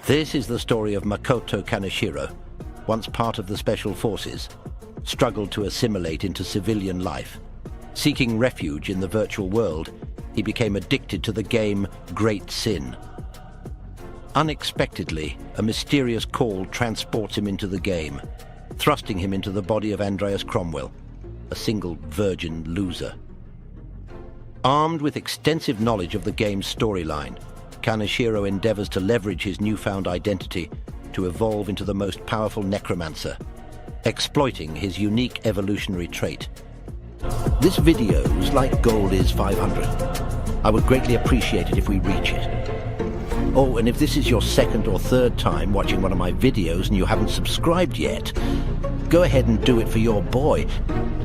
This is the story of Makoto Kaneshiro, once part of the Special Forces, struggled to assimilate into civilian life. Seeking refuge in the virtual world, he became addicted to the game Great Sin. Unexpectedly, a mysterious call transports him into the game, thrusting him into the body of Andreas Cromwell, a single virgin loser. Armed with extensive knowledge of the game's storyline, Kaneshiro endeavors to leverage his newfound identity to evolve into the most powerful Necromancer, exploiting his unique evolutionary trait. This video's like goal is 500. I would greatly appreciate it if we reach it. Oh, and if this is your second or third time watching one of my videos and you haven't subscribed yet, go ahead and do it for your boy.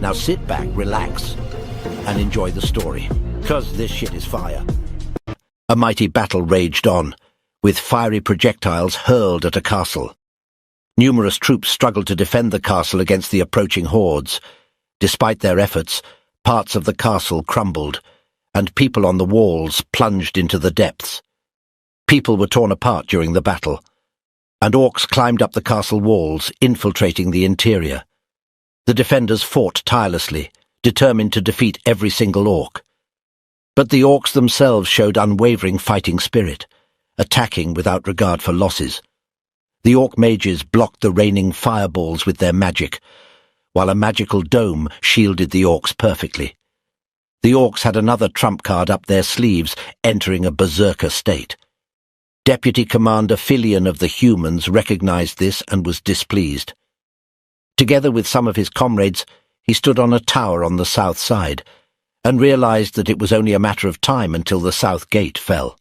Now sit back, relax, and enjoy the story, because this shit is fire. A mighty battle raged on, with fiery projectiles hurled at a castle. Numerous troops struggled to defend the castle against the approaching hordes. Despite their efforts, parts of the castle crumbled, and people on the walls plunged into the depths. People were torn apart during the battle, and orcs climbed up the castle walls, infiltrating the interior. The defenders fought tirelessly, determined to defeat every single orc. But the orcs themselves showed unwavering fighting spirit, attacking without regard for losses. The orc mages blocked the raining fireballs with their magic, while a magical dome shielded the orcs perfectly. The orcs had another trump card up their sleeves, entering a berserker state. Deputy Commander Filion of the humans recognized this and was displeased. Together with some of his comrades, he stood on a tower on the south side, and realized that it was only a matter of time until the south gate fell.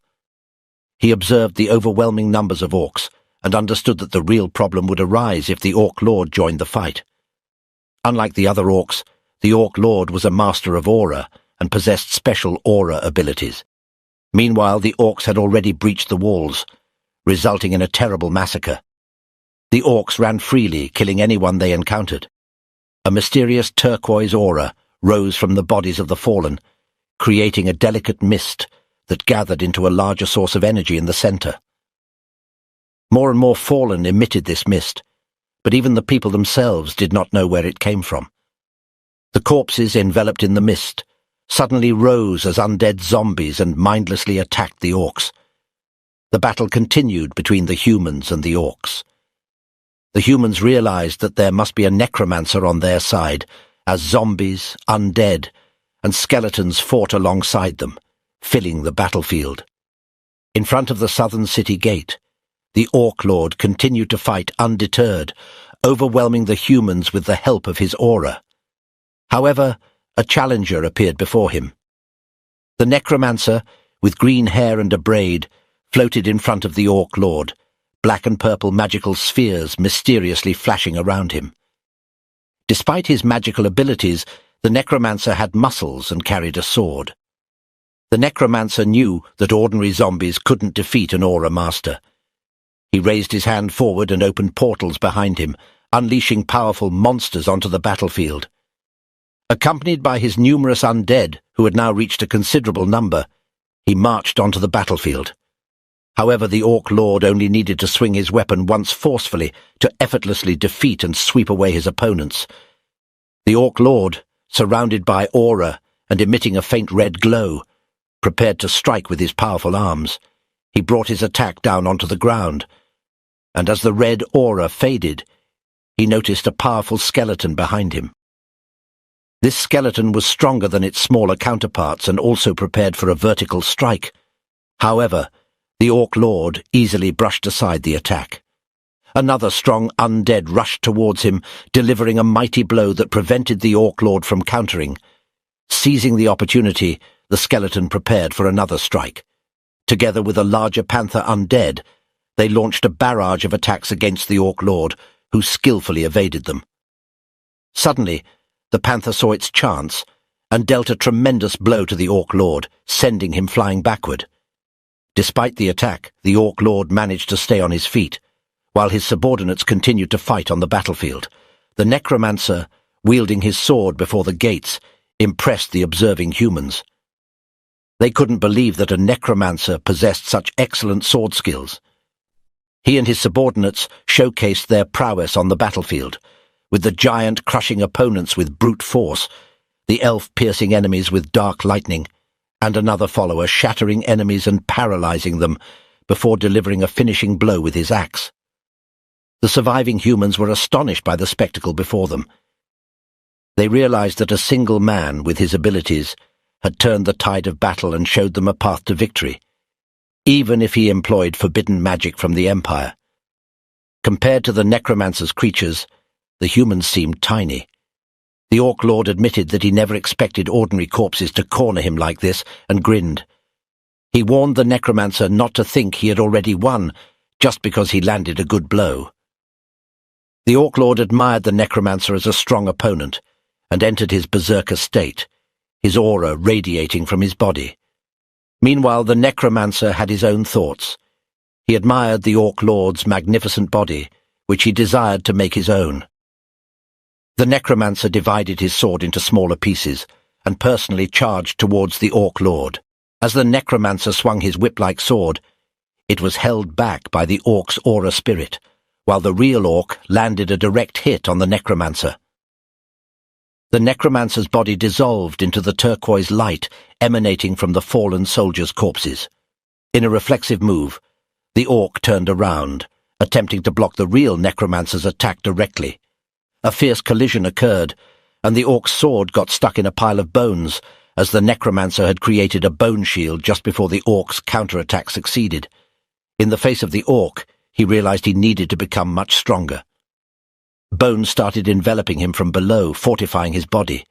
He observed the overwhelming numbers of orcs, and understood that the real problem would arise if the Orc Lord joined the fight. Unlike the other orcs, the Orc Lord was a master of aura, and possessed special aura abilities. Meanwhile, the orcs had already breached the walls, resulting in a terrible massacre. The orcs ran freely, killing anyone they encountered. A mysterious turquoise aura rose from the bodies of the fallen, creating a delicate mist that gathered into a larger source of energy in the center. More and more fallen emitted this mist, but even the people themselves did not know where it came from. The corpses enveloped in the mist suddenly rose as undead zombies and mindlessly attacked the orcs. The battle continued between the humans and the orcs. The humans realized that there must be a necromancer on their side, as zombies, undead, and skeletons fought alongside them, filling the battlefield. In front of the southern city gate, the Orc Lord continued to fight undeterred, overwhelming the humans with the help of his aura. However, a challenger appeared before him. The Necromancer, with green hair and a braid, floated in front of the Orc Lord, black and purple magical spheres mysteriously flashing around him. Despite his magical abilities, the Necromancer had muscles and carried a sword. The Necromancer knew that ordinary zombies couldn't defeat an aura master. He raised his hand forward and opened portals behind him, unleashing powerful monsters onto the battlefield. Accompanied by his numerous undead, who had now reached a considerable number, he marched onto the battlefield. However, the Orc Lord only needed to swing his weapon once forcefully to effortlessly defeat and sweep away his opponents. The Orc Lord, surrounded by aura and emitting a faint red glow, prepared to strike with his powerful arms. He brought his attack down onto the ground, and as the red aura faded, he noticed a powerful skeleton behind him. This skeleton was stronger than its smaller counterparts and also prepared for a vertical strike. However, the Orc Lord easily brushed aside the attack. Another strong undead rushed towards him, delivering a mighty blow that prevented the Orc Lord from countering. Seizing the opportunity, the skeleton prepared for another strike. Together with a larger panther undead, they launched a barrage of attacks against the Orc Lord, who skillfully evaded them. Suddenly, the panther saw its chance and dealt a tremendous blow to the Orc Lord, sending him flying backward. Despite the attack, the Orc Lord managed to stay on his feet, while his subordinates continued to fight on the battlefield. The Necromancer, wielding his sword before the gates, impressed the observing humans. They couldn't believe that a necromancer possessed such excellent sword skills. He and his subordinates showcased their prowess on the battlefield, with the giant crushing opponents with brute force, the elf piercing enemies with dark lightning, and another follower shattering enemies and paralyzing them before delivering a finishing blow with his axe. The surviving humans were astonished by the spectacle before them. They realized that a single man with his abilities had turned the tide of battle and showed them a path to victory, even if he employed forbidden magic from the Empire. Compared to the Necromancer's creatures, the humans seemed tiny. The Orc Lord admitted that he never expected ordinary corpses to corner him like this, and grinned. He warned the Necromancer not to think he had already won just because he landed a good blow. The Orc Lord admired the Necromancer as a strong opponent, and entered his berserker state, his aura radiating from his body. Meanwhile, the Necromancer had his own thoughts. He admired the Orc Lord's magnificent body, which he desired to make his own. The Necromancer divided his sword into smaller pieces, and personally charged towards the Orc Lord. As the Necromancer swung his whip-like sword, it was held back by the Orc's aura spirit, while the real Orc landed a direct hit on the Necromancer. The Necromancer's body dissolved into the turquoise light emanating from the fallen soldiers' corpses. In a reflexive move, the Orc turned around, attempting to block the real Necromancer's attack directly. A fierce collision occurred, and the Orc's sword got stuck in a pile of bones, as the Necromancer had created a bone shield just before the Orc's counterattack succeeded. In the face of the Orc, he realized he needed to become much stronger. Bones started enveloping him from below, fortifying his body.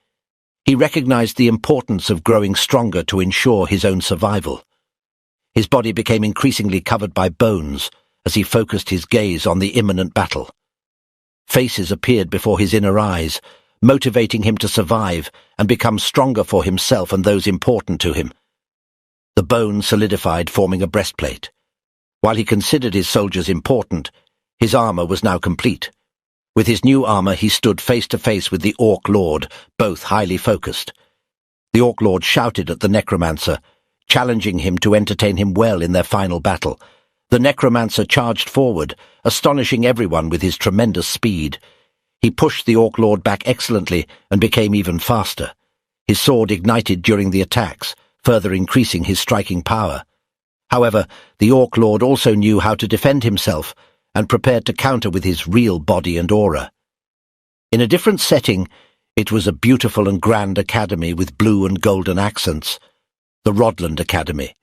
He recognized the importance of growing stronger to ensure his own survival. His body became increasingly covered by bones as he focused his gaze on the imminent battle. Faces appeared before his inner eyes, motivating him to survive and become stronger for himself and those important to him. The bone solidified, forming a breastplate. While he considered his soldiers important, his armor was now complete. With his new armor, he stood face to face with the Orc Lord, both highly focused. The Orc Lord shouted at the Necromancer, challenging him to entertain him well in their final battle. The Necromancer charged forward, astonishing everyone with his tremendous speed. He pushed the Orc Lord back excellently and became even faster. His sword ignited during the attacks, further increasing his striking power. However, the Orc Lord also knew how to defend himself, and prepared to counter with his real body and aura. In a different setting, it was a beautiful and grand academy with blue and golden accents, the Rodland Academy,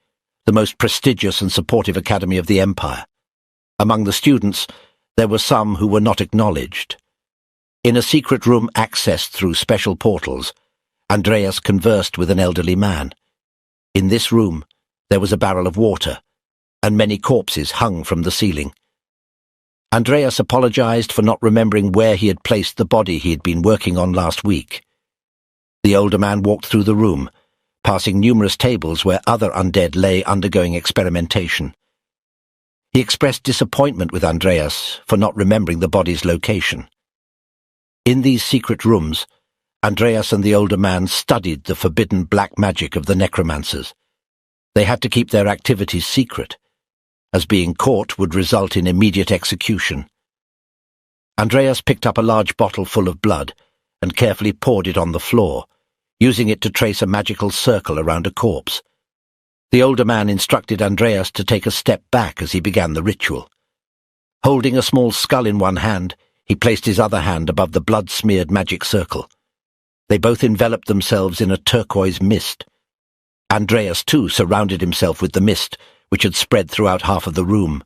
the most prestigious and supportive academy of the Empire. Among the students, there were some who were not acknowledged. In a secret room accessed through special portals, Andreas conversed with an elderly man. In this room, there was a barrel of water, and many corpses hung from the ceiling. Andreas apologized for not remembering where he had placed the body he had been working on last week. The older man walked through the room, passing numerous tables where other undead lay undergoing experimentation. He expressed disappointment with Andreas for not remembering the body's location. In these secret rooms, Andreas and the older man studied the forbidden black magic of the Necromancers. They had to keep their activities secret, as being caught would result in immediate execution. Andreas picked up a large bottle full of blood and carefully poured it on the floor, using it to trace a magical circle around a corpse. The older man instructed Andreas to take a step back as he began the ritual. Holding a small skull in one hand, he placed his other hand above the blood-smeared magic circle. They both enveloped themselves in a turquoise mist. Andreas, too, surrounded himself with the mist, which had spread throughout half of the room.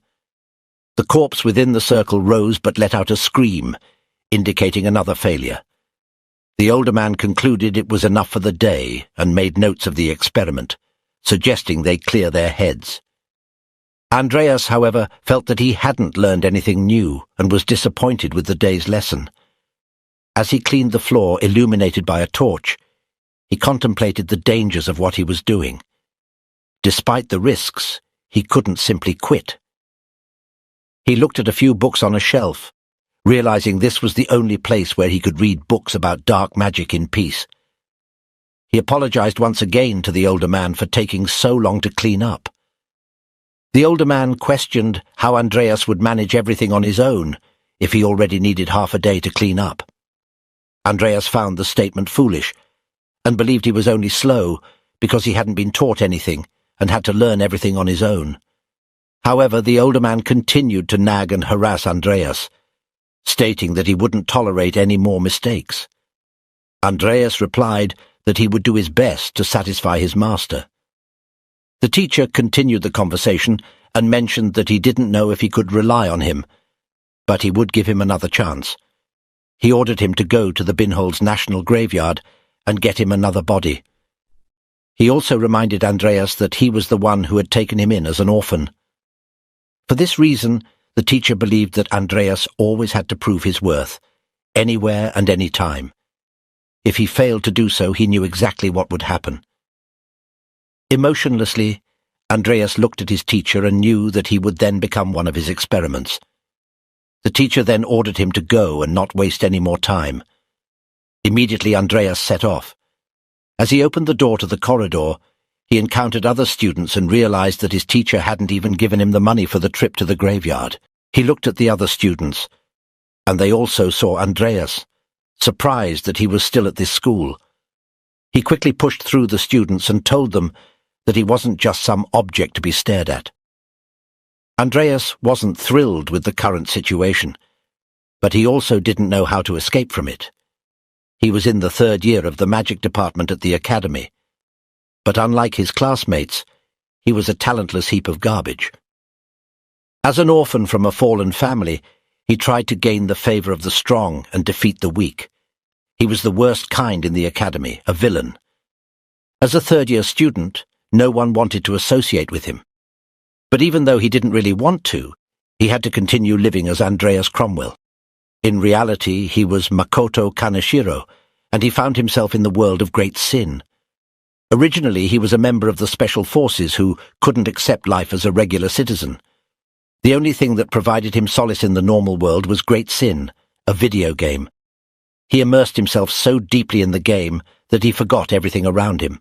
The corpse within the circle rose but let out a scream, indicating another failure. The older man concluded it was enough for the day and made notes of the experiment, suggesting they clear their heads. Andreas, however, felt that he hadn't learned anything new and was disappointed with the day's lesson. As he cleaned the floor illuminated by a torch, he contemplated the dangers of what he was doing. Despite the risks, he couldn't simply quit. He looked at a few books on a shelf, realizing this was the only place where he could read books about dark magic in peace. He apologized once again to the older man for taking so long to clean up. The older man questioned how Andreas would manage everything on his own if he already needed half a day to clean up. Andreas found the statement foolish and believed he was only slow because he hadn't been taught anything and had to learn everything on his own. However, the older man continued to nag and harass Andreas, stating that he wouldn't tolerate any more mistakes. Andreas replied that he would do his best to satisfy his master. The teacher continued the conversation and mentioned that he didn't know if he could rely on him, but he would give him another chance. He ordered him to go to the Binholds National Graveyard and get him another body. He also reminded Andreas that he was the one who had taken him in as an orphan. For this reason, the teacher believed that Andreas always had to prove his worth, anywhere and any time. If he failed to do so, he knew exactly what would happen. Emotionlessly, Andreas looked at his teacher and knew that he would then become one of his experiments. The teacher then ordered him to go and not waste any more time. Immediately Andreas set off. As he opened the door to the corridor, he encountered other students and realized that his teacher hadn't even given him the money for the trip to the graveyard. He looked at the other students, and they also saw Andreas, surprised that he was still at this school. He quickly pushed through the students and told them that he wasn't just some object to be stared at. Andreas wasn't thrilled with the current situation, but he also didn't know how to escape from it. He was in the 3rd year of the magic department at the academy, but unlike his classmates, he was a talentless heap of garbage. As an orphan from a fallen family, he tried to gain the favor of the strong and defeat the weak. He was the worst kind in the academy, a villain. As a 3rd-year student, no one wanted to associate with him. But even though he didn't really want to, he had to continue living as Andreas Cromwell. In reality, he was Makoto Kaneshiro, and he found himself in the world of great sin. Originally, he was a member of the Special Forces who couldn't accept life as a regular citizen. The only thing that provided him solace in the normal world was great sin, a video game. He immersed himself so deeply in the game that he forgot everything around him.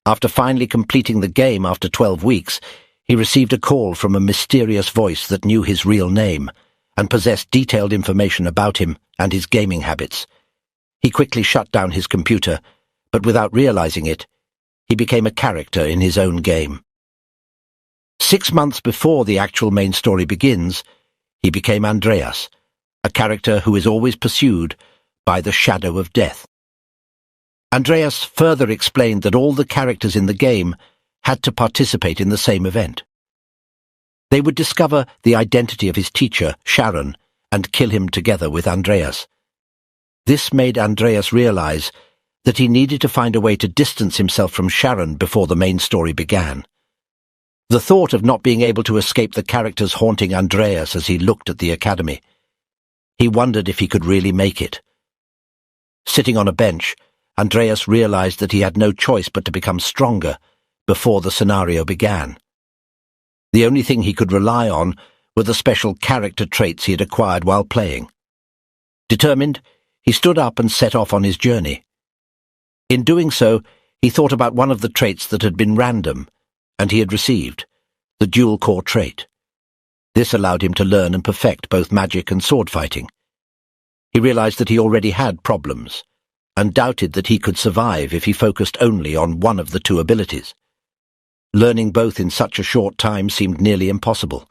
After finally completing the game after 12 weeks, he received a call from a mysterious voice that knew his real name and possessed detailed information about him and his gaming habits. He quickly shut down his computer, but without realizing it, he became a character in his own game. 6 months before the actual main story begins, he became Andreas, a character who is always pursued by the shadow of death. Andreas further explained that all the characters in the game had to participate in the same event. They would discover the identity of his teacher, Sharon, and kill him together with Andreas. This made Andreas realize that he needed to find a way to distance himself from Sharon before the main story began. The thought of not being able to escape the characters haunting Andreas as he looked at the academy. He wondered if he could really make it. Sitting on a bench, Andreas realized that he had no choice but to become stronger before the scenario began. The only thing he could rely on were the special character traits he had acquired while playing. Determined, he stood up and set off on his journey. In doing so, he thought about one of the traits that had been random, and he had received, the dual-core trait. This allowed him to learn and perfect both magic and sword fighting. He realized that he already had problems, and doubted that he could survive if he focused only on one of the two abilities. Learning both in such a short time seemed nearly impossible.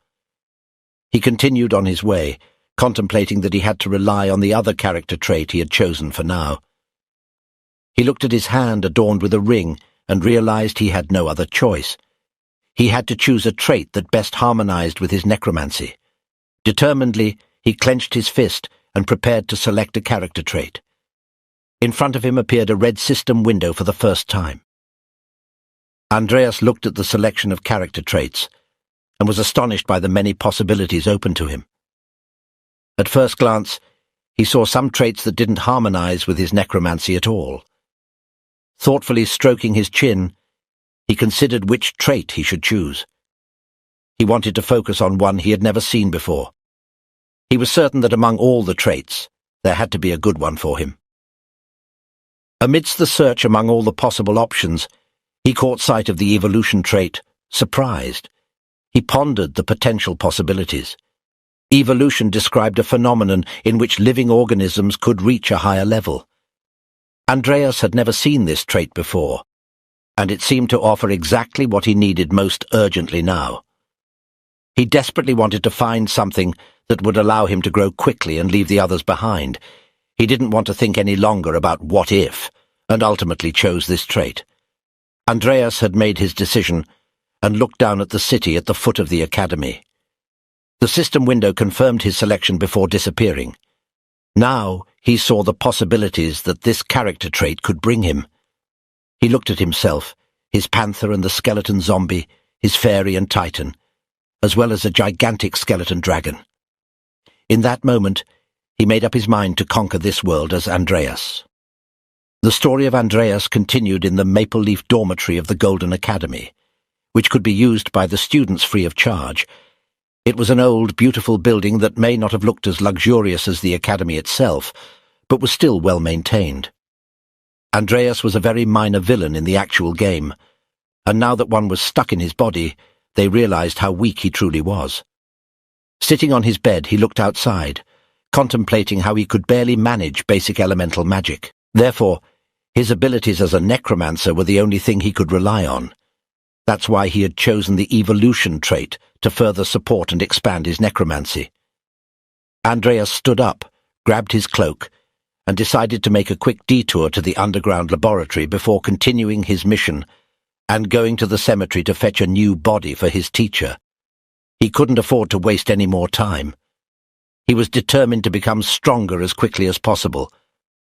He continued on his way, contemplating that he had to rely on the other character trait he had chosen for now. He looked at his hand adorned with a ring and realized he had no other choice. He had to choose a trait that best harmonized with his necromancy. Determinedly, he clenched his fist and prepared to select a character trait. In front of him appeared a red system window for the first time. Andreas looked at the selection of character traits and was astonished by the many possibilities open to him. At first glance, he saw some traits that didn't harmonize with his necromancy at all. Thoughtfully stroking his chin, he considered which trait he should choose. He wanted to focus on one he had never seen before. He was certain that among all the traits, there had to be a good one for him. Amidst the search among all the possible options, he caught sight of the evolution trait, Surprised. He pondered the potential possibilities. Evolution described a phenomenon in which living organisms could reach a higher level. Andreas had never seen this trait before, and it seemed to offer exactly what he needed most urgently now. He desperately wanted to find something that would allow him to grow quickly and leave the others behind. He didn't want to think any longer about what if, and ultimately chose this trait. Andreas had made his decision and looked down at the city at the foot of the academy. The system window confirmed his selection before disappearing. Now he saw the possibilities that this character trait could bring him. He looked at himself, his panther and the skeleton zombie, his fairy and titan, as well as a gigantic skeleton dragon. In that moment, he made up his mind to conquer this world as Andreas. The story of Andreas continued in the Maple Leaf Dormitory of the Golden Academy, which could be used by the students free of charge. It was an old, beautiful building that may not have looked as luxurious as the academy itself, but was still well maintained. Andreas was a very minor villain in the actual game, and now that one was stuck in his body, they realized how weak he truly was. Sitting on his bed, he looked outside, contemplating how he could barely manage basic elemental magic. Therefore, his abilities as a necromancer were the only thing he could rely on. That's why he had chosen the evolution trait to further support and expand his necromancy. Andreas stood up, grabbed his cloak, and decided to make a quick detour to the underground laboratory before continuing his mission and going to the cemetery to fetch a new body for his teacher. He couldn't afford to waste any more time. He was determined to become stronger as quickly as possible,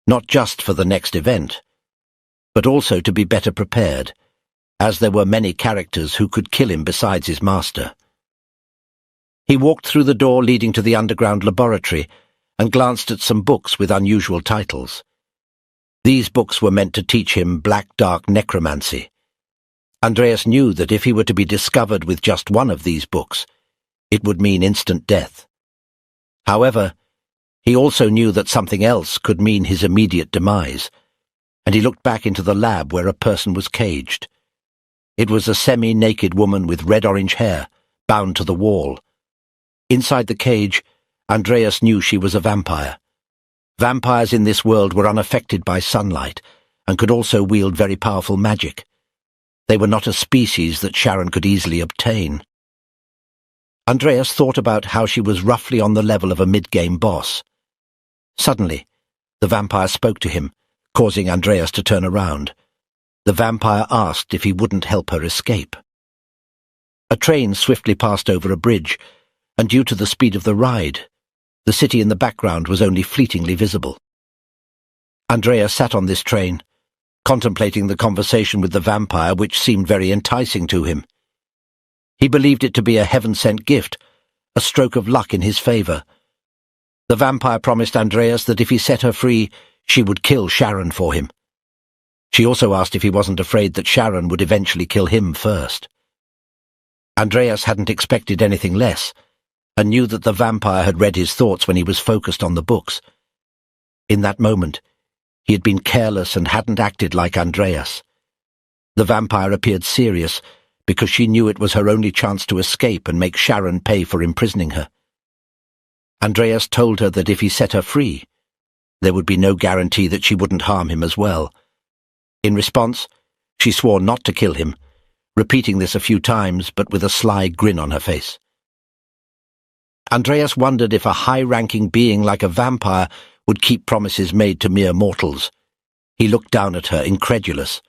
not just for the next event, but also to be better prepared, as there were many characters who could kill him besides his master. He walked through the door leading to the underground laboratory and glanced at some books with unusual titles. These books were meant to teach him black dark necromancy. Andreas knew that if he were to be discovered with just one of these books, it would mean instant death. However, he also knew that something else could mean his immediate demise, and he looked back into the lab where a person was caged. It was a semi-naked woman with red-orange hair, bound to the wall. Inside the cage, Andreas knew she was a vampire. Vampires in this world were unaffected by sunlight and could also wield very powerful magic. They were not a species that Sharon could easily obtain. Andreas thought about how she was roughly on the level of a mid-game boss. Suddenly, the vampire spoke to him, causing Andreas to turn around. The vampire asked if he wouldn't help her escape. A train swiftly passed over a bridge, and due to the speed of the ride, the city in the background was only fleetingly visible. Andreas sat on this train, contemplating the conversation with the vampire, which seemed very enticing to him. He believed it to be a heaven-sent gift, a stroke of luck in his favor. The vampire promised Andreas that if he set her free, she would kill Sharon for him. She also asked if he wasn't afraid that Sharon would eventually kill him first. Andreas hadn't expected anything less, and knew that the vampire had read his thoughts when he was focused on the books. In that moment, he had been careless and hadn't acted like Andreas. The vampire appeared serious, because she knew it was her only chance to escape and make Sharon pay for imprisoning her. Andreas told her that if he set her free, there would be no guarantee that she wouldn't harm him as well. In response, she swore not to kill him, repeating this a few times but with a sly grin on her face. Andreas wondered if a high-ranking being like a vampire would keep promises made to mere mortals. He looked down at her, incredulous,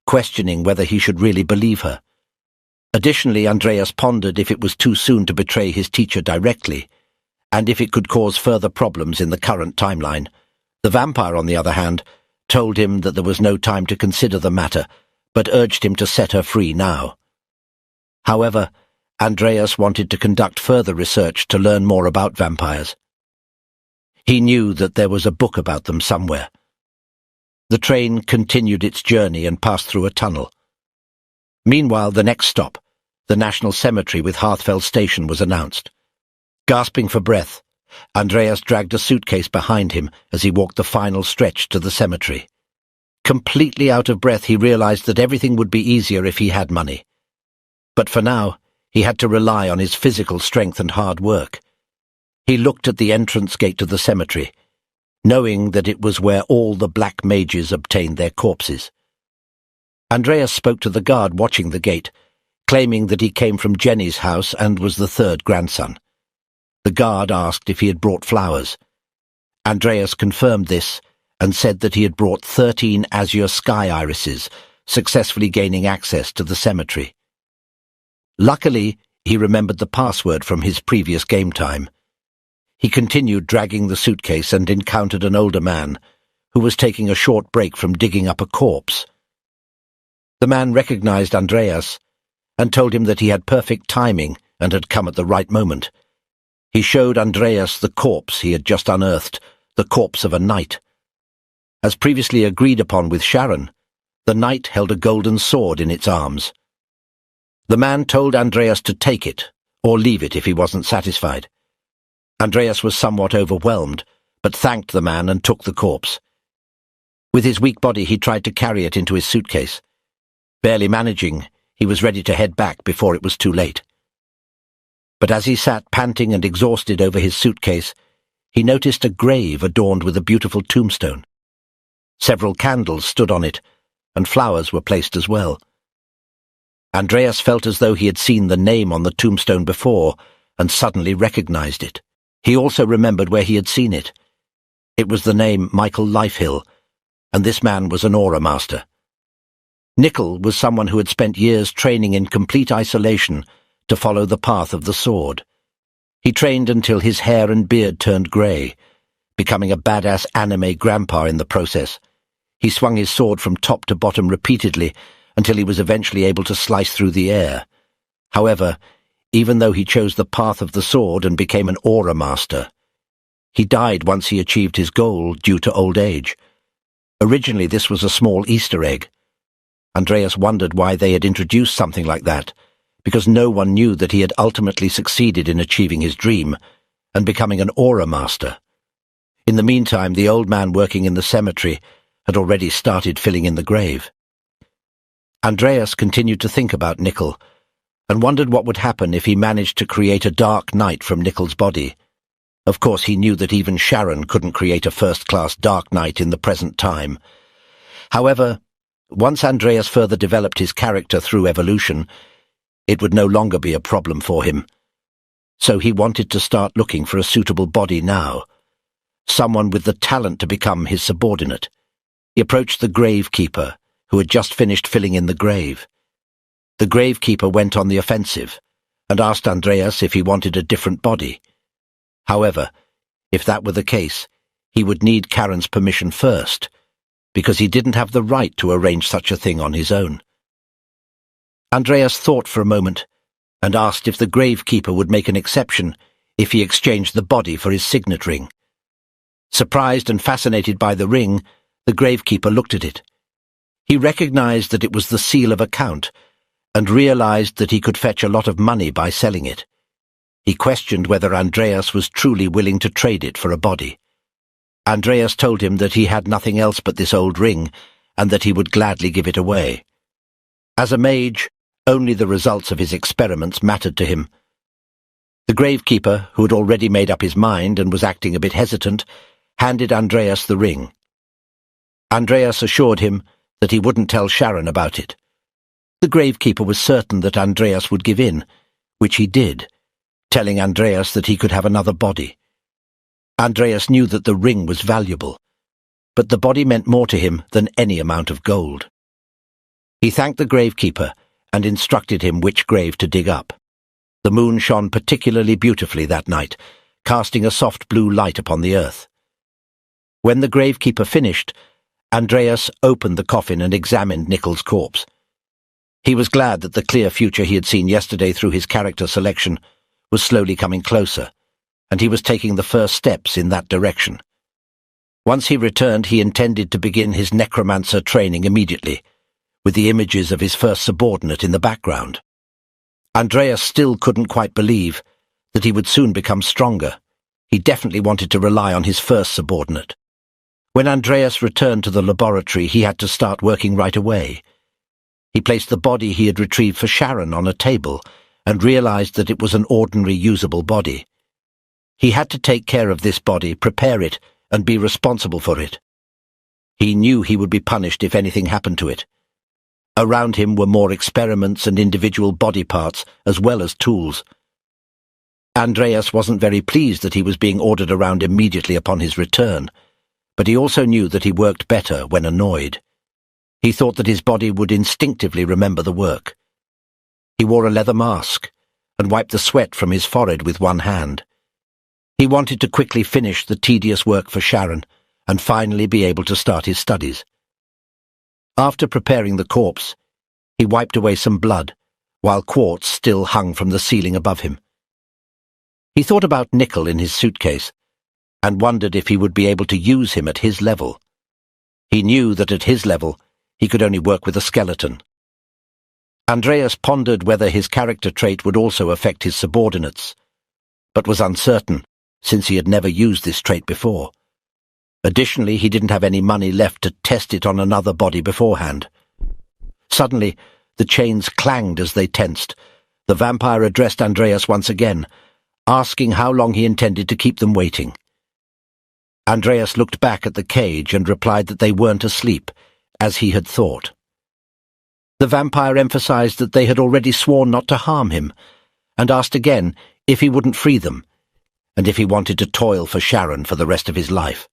questioning whether he should really believe her. Additionally, Andreas pondered if it was too soon to betray his teacher directly, and if it could cause further problems in the current timeline. The vampire, on the other hand, told him that there was no time to consider the matter, but urged him to set her free now. However, Andreas wanted to conduct further research to learn more about vampires. He knew that there was a book about them somewhere. The train continued its journey and passed through a tunnel. Meanwhile, the next stop, the National Cemetery with Hearthfell Station, was announced. Gasping for breath, Andreas dragged a suitcase behind him as he walked the final stretch to the cemetery. Completely out of breath, he realized that everything would be easier if he had money. But for now, He had to rely on his physical strength and hard work. He looked at the entrance gate to the cemetery, knowing that it was where all the black mages obtained their corpses. Andreas spoke to the guard watching the gate, claiming that he came from Jenny's house and was the third grandson. The guard asked if he had brought flowers. Andreas confirmed this and said that he had brought 13 azure sky irises, successfully gaining access to the cemetery. Luckily, he remembered the password from his previous game time. He continued dragging the suitcase and encountered an older man who was taking a short break from digging up a corpse. The man recognized Andreas and told him that he had perfect timing and had come at the right moment. He showed Andreas the corpse he had just unearthed, the corpse of a knight. As previously agreed upon with Sharon, the knight held a golden sword in its arms. The man told Andreas to take it, or leave it if he wasn't satisfied. Andreas was somewhat overwhelmed, but thanked the man and took the corpse. With his weak body, he tried to carry it into his suitcase. Barely managing, he was ready to head back before it was too late. But as he sat panting and exhausted over his suitcase, he noticed a grave adorned with a beautiful tombstone. Several candles stood on it, and flowers were placed as well. Andreas felt as though he had seen the name on the tombstone before, and suddenly recognized it. He also remembered where he had seen it. It was the name Michael Lifehill, and this man was an aura master. Nickel was someone who had spent years training in complete isolation to follow the path of the sword. He trained until his hair and beard turned grey, becoming a badass anime grandpa in the process. He swung his sword from top to bottom repeatedly until he was eventually able to slice through the air. However, even though he chose the path of the sword and became an aura master, he died once he achieved his goal due to old age. Originally, this was a small Easter egg. Andreas wondered why they had introduced something like that, because no one knew that he had ultimately succeeded in achieving his dream and becoming an aura master. In the meantime, the old man working in the cemetery had already started filling in the grave. Andreas continued to think about Nickel and wondered what would happen if he managed to create a dark knight from Nickel's body. Of course, he knew that even Sharon couldn't create a first-class dark knight in the present time. However, once Andreas further developed his character through evolution, it would no longer be a problem for him. So he wanted to start looking for a suitable body now, someone with the talent to become his subordinate. He approached the gravekeeper, who had just finished filling in the grave. The gravekeeper went on the offensive and asked Andreas if he wanted a different body. However, if that were the case, he would need Karen's permission first, because he didn't have the right to arrange such a thing on his own. Andreas thought for a moment and asked if the gravekeeper would make an exception if he exchanged the body for his signet ring. Surprised and fascinated by the ring, the gravekeeper looked at it. He recognized that it was the seal of a count and realized that he could fetch a lot of money by selling it. He questioned whether Andreas was truly willing to trade it for a body. Andreas told him that he had nothing else but this old ring and that he would gladly give it away. As a mage, only the results of his experiments mattered to him. The gravekeeper, who had already made up his mind and was acting a bit hesitant, handed Andreas the ring. Andreas assured him that he wouldn't tell Sharon about it. The gravekeeper was certain that Andreas would give in, which he did, telling Andreas that he could have another body. Andreas knew that the ring was valuable, but the body meant more to him than any amount of gold. He thanked the gravekeeper and instructed him which grave to dig up. The moon shone particularly beautifully that night, casting a soft blue light upon the earth. When the gravekeeper finished, Andreas opened the coffin and examined Nickel's corpse. He was glad that the clear future he had seen yesterday through his character selection was slowly coming closer, and he was taking the first steps in that direction. Once he returned, he intended to begin his Necromancer training immediately, with the images of his first subordinate in the background. Andreas still couldn't quite believe that he would soon become stronger. He definitely wanted to rely on his first subordinate. When Andreas returned to the laboratory, he had to start working right away. He placed the body he had retrieved for Sharon on a table and realized that it was an ordinary usable body. He had to take care of this body, prepare it, and be responsible for it. He knew he would be punished if anything happened to it. Around him were more experiments and individual body parts, as well as tools. Andreas wasn't very pleased that he was being ordered around immediately upon his return, but he also knew that he worked better when annoyed. He thought that his body would instinctively remember the work. He wore a leather mask and wiped the sweat from his forehead with one hand. He wanted to quickly finish the tedious work for Sharon and finally be able to start his studies. After preparing the corpse, he wiped away some blood, while quartz still hung from the ceiling above him. He thought about Nickel in his suitcase, and wondered if he would be able to use him at his level. He knew that at his level, he could only work with a skeleton. Andreas pondered whether his character trait would also affect his subordinates, but was uncertain, since he had never used this trait before. Additionally, he didn't have any money left to test it on another body beforehand. Suddenly, the chains clanged as they tensed. The vampire addressed Andreas once again, asking how long he intended to keep them waiting. Andreas looked back at the cage and replied that they weren't asleep, as he had thought. The vampire emphasized that they had already sworn not to harm him, and asked again if he wouldn't free them, and if he wanted to toil for Sharon for the rest of his life.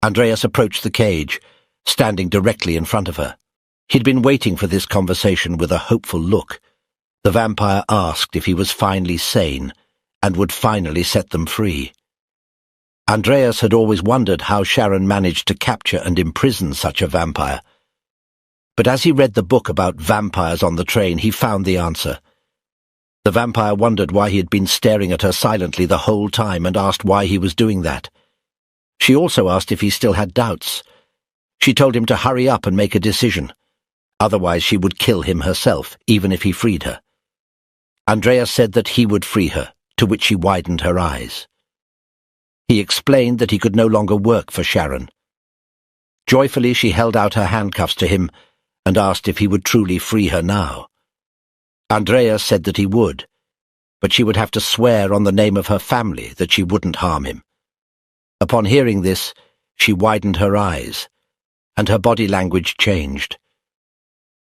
Andreas approached the cage, standing directly in front of her. He'd been waiting for this conversation with a hopeful look. The vampire asked if he was finally sane and would finally set them free. Andreas had always wondered how Sharon managed to capture and imprison such a vampire. But as he read the book about vampires on the train, he found the answer. The vampire wondered why he had been staring at her silently the whole time and asked why he was doing that. She also asked if he still had doubts. She told him to hurry up and make a decision. Otherwise she would kill him herself, even if he freed her. Andreas said that he would free her, to which she widened her eyes. He explained that he could no longer work for Sharon. Joyfully she held out her handcuffs to him and asked if he would truly free her now. Andreas said that he would, but she would have to swear on the name of her family that she wouldn't harm him. Upon hearing this, she widened her eyes, and her body language changed.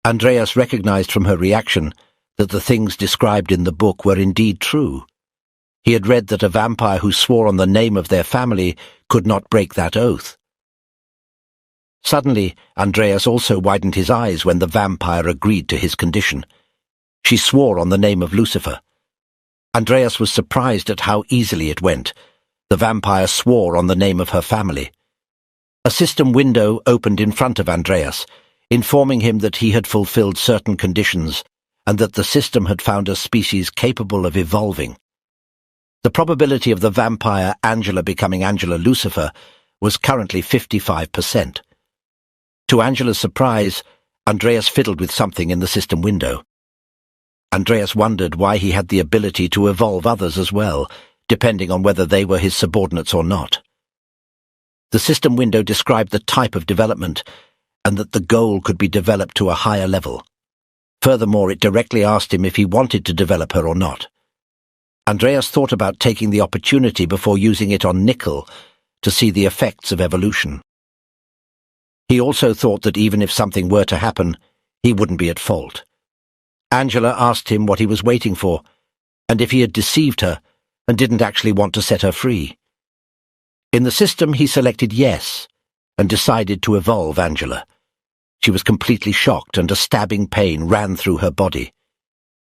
Andreas recognized from her reaction that the things described in the book were indeed true. He had read that a vampire who swore on the name of their family could not break that oath. Suddenly, Andreas also widened his eyes when the vampire agreed to his condition. She swore on the name of Lucifer. Andreas was surprised at how easily it went. The vampire swore on the name of her family. A system window opened in front of Andreas, informing him that he had fulfilled certain conditions and that the system had found a species capable of evolving. The probability of the vampire Angela becoming Angela Lucifer was currently 55%. To Angela's surprise, Andreas fiddled with something in the system window. Andreas wondered why he had the ability to evolve others as well, depending on whether they were his subordinates or not. The system window described the type of development, and that the goal could be developed to a higher level. Furthermore, it directly asked him if he wanted to develop her or not. Andreas thought about taking the opportunity before using it on Nickel to see the effects of evolution. He also thought that even if something were to happen, he wouldn't be at fault. Angela asked him what he was waiting for, and if he had deceived her and didn't actually want to set her free. In the system, he selected yes, and decided to evolve Angela. She was completely shocked, and a stabbing pain ran through her body.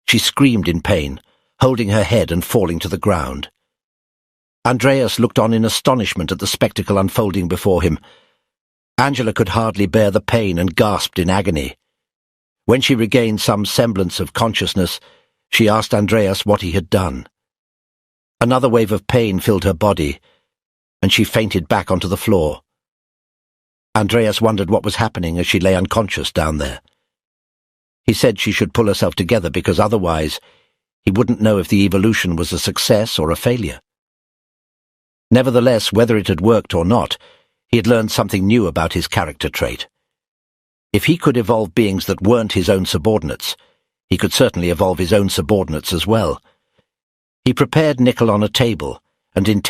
She screamed in pain, holding her head and falling to the ground. Andreas looked on in astonishment at the spectacle unfolding before him. Angela could hardly bear the pain and gasped in agony. When she regained some semblance of consciousness, she asked Andreas what he had done. Another wave of pain filled her body, and she fainted back onto the floor. Andreas wondered what was happening as she lay unconscious down there. He said she should pull herself together because otherwise he wouldn't know if the evolution was a success or a failure. Nevertheless, whether it had worked or not, he had learned something new about his character trait. If he could evolve beings that weren't his own subordinates, He could certainly evolve his own subordinates as well. He prepared nickel on a table and intended